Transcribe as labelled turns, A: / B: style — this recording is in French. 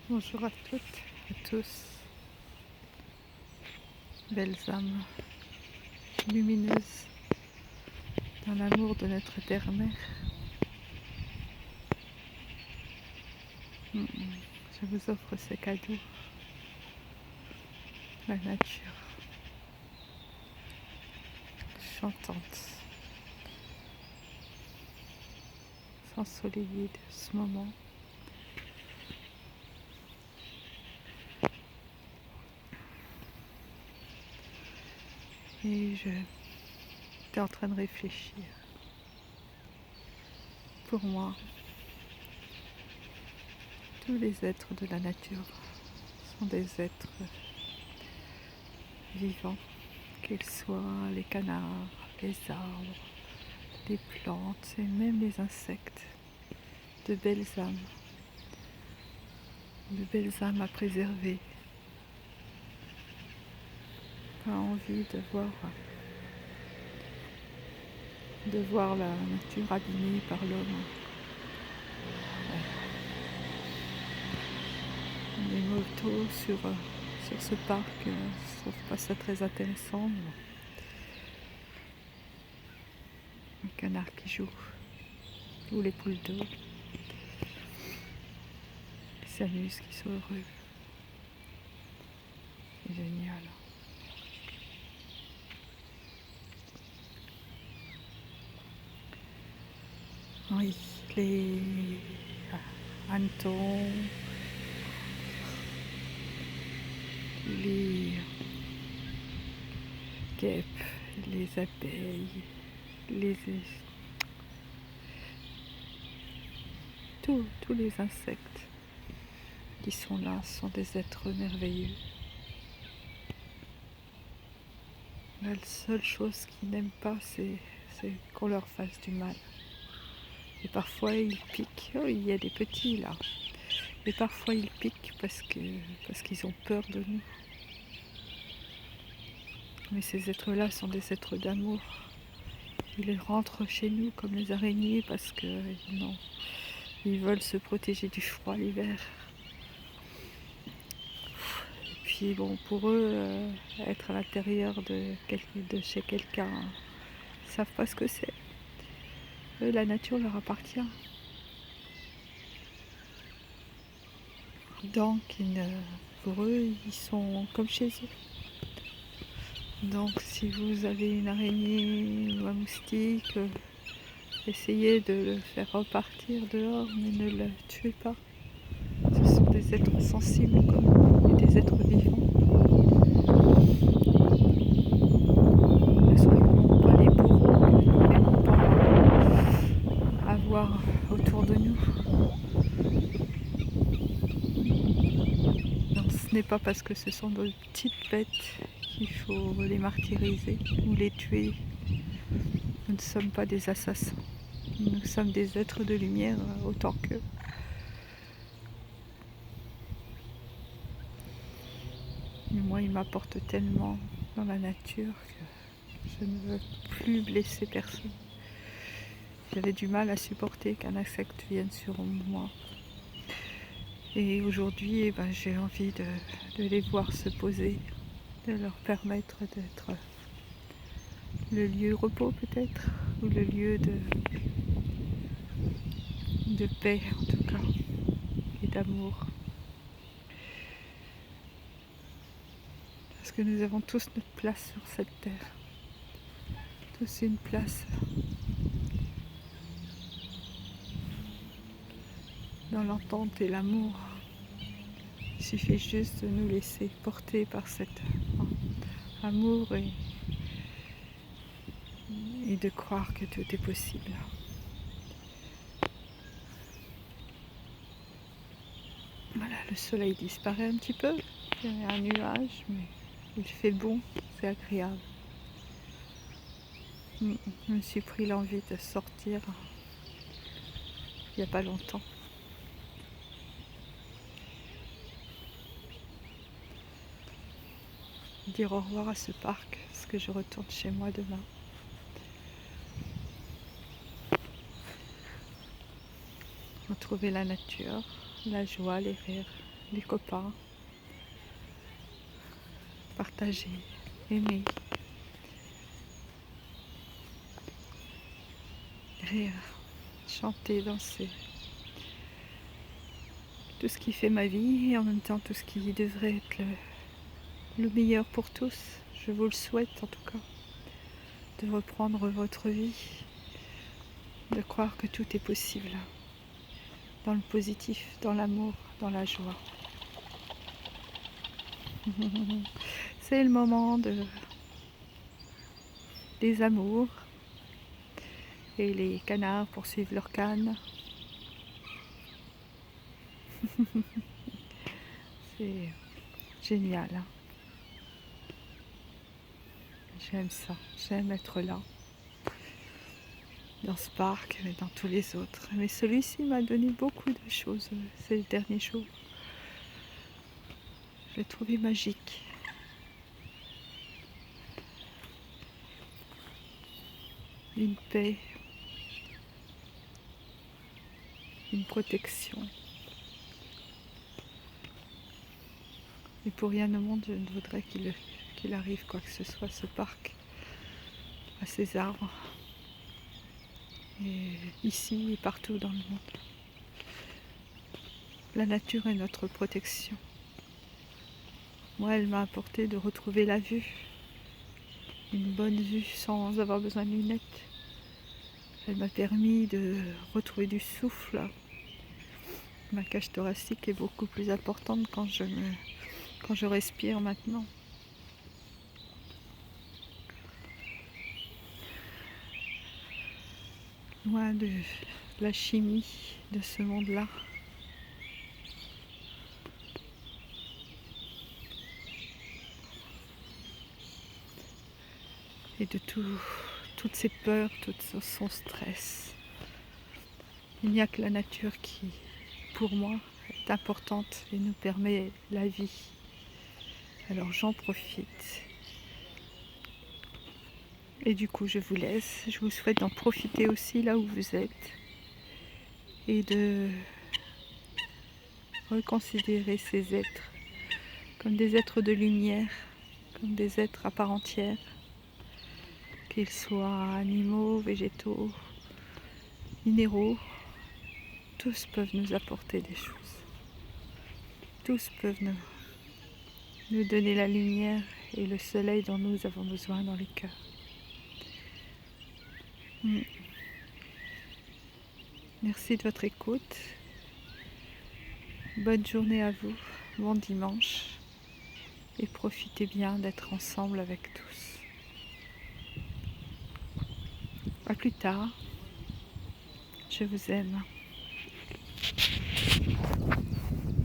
A: Bonjour à toutes et tous, belles âmes lumineuses dans l'amour de notre Terre-Mère. Je vous offre ce cadeau, la nature chantante, s'ensoleiller de ce moment. Et j'étais en train de réfléchir. Pour moi, tous les êtres de la nature sont des êtres vivants, qu'ils soient les canards, les arbres, les plantes et même les insectes, de belles âmes à préserver. Pas envie de voir la nature abîmée par l'homme. Les motos sur ce parc, je trouve pas ça très intéressant. Les canards qui jouent, ou les poules d'eau, qui s'amusent, qui sont heureux. C'est génial. Oui, les hannetons, les guêpes, les abeilles, tous les insectes qui sont là sont des êtres merveilleux. La seule chose qu'ils n'aiment pas, c'est qu'on leur fasse du mal. Et parfois ils piquent. Oh, il y a des petits là. Et parfois ils piquent parce qu'ils ont peur de nous. Mais ces êtres-là sont des êtres d'amour. Ils rentrent chez nous comme les araignées parce qu'ils veulent se protéger du froid l'hiver. Et puis bon, pour eux, être à l'intérieur de chez quelqu'un, ils ne savent pas ce que c'est. Eux, la nature leur appartient. Donc pour eux, ils sont comme chez eux. Donc si vous avez une araignée ou un moustique, essayez de le faire repartir dehors, mais ne le tuez pas. Ce sont des êtres sensibles comme nous, et des êtres vivants. Ne soyons pas les bourreaux, ne voulons pas avoir autour de nous. Non, ce n'est pas parce que ce sont de petites bêtes qu'il faut les martyriser ou les tuer. Nous ne sommes pas des assassins. Nous sommes des êtres de lumière autant qu'eux. Et moi, il m'apporte tellement dans la nature que je ne veux plus blesser personne. J'avais du mal à supporter qu'un insecte vienne sur moi. Et aujourd'hui, j'ai envie de les voir se poser, de leur permettre d'être le lieu repos peut-être, ou le lieu de paix en tout cas, et d'amour. Parce que nous avons tous notre place sur cette terre. Tous une place dans l'entente et l'amour. Il suffit juste de nous laisser porter par cet amour et de croire que tout est possible. Voilà, le soleil disparaît un petit peu. Il y a un nuage, mais il fait bon, c'est agréable. Je me suis pris l'envie de sortir il n'y a pas longtemps. Dire au revoir à ce parc, parce que je retourne chez moi demain. Retrouver la nature, la joie, les rires, les copains, partager, aimer, rire, chanter, danser. Tout ce qui fait ma vie et en même temps tout ce qui devrait être le meilleur pour tous. Je vous le souhaite en tout cas, de reprendre votre vie, de croire que tout est possible, dans le positif, dans l'amour, dans la joie. C'est le moment des amours et les canards poursuivent leur canne. C'est génial, hein. J'aime ça, j'aime être là, dans ce parc, mais dans tous les autres. Mais celui-ci m'a donné beaucoup de choses ces derniers jours. Je l'ai trouvé magique. Une paix, une protection. Et pour rien au monde, je ne voudrais qu'il arrive quoi que ce soit, ce parc, à ces arbres, et ici et partout dans le monde. La nature est notre protection. Moi, elle m'a apporté de retrouver la vue, une bonne vue sans avoir besoin de lunettes. Elle m'a permis de retrouver du souffle. Ma cage thoracique est beaucoup plus importante quand je respire maintenant. Loin de la chimie de ce monde-là. Et de toutes ces peurs, tout son stress. Il n'y a que la nature qui, pour moi, est importante et nous permet la vie. Alors j'en profite. Et du coup, je vous laisse. Je vous souhaite d'en profiter aussi là où vous êtes et de reconsidérer ces êtres comme des êtres de lumière, comme des êtres à part entière, qu'ils soient animaux, végétaux, minéraux. Tous peuvent nous apporter des choses. Tous peuvent nous donner la lumière et le soleil dont nous avons besoin dans les cœurs. Merci de votre écoute. Bonne journée à vous, bon dimanche et profitez bien d'être ensemble avec tous. À plus tard. Je vous aime.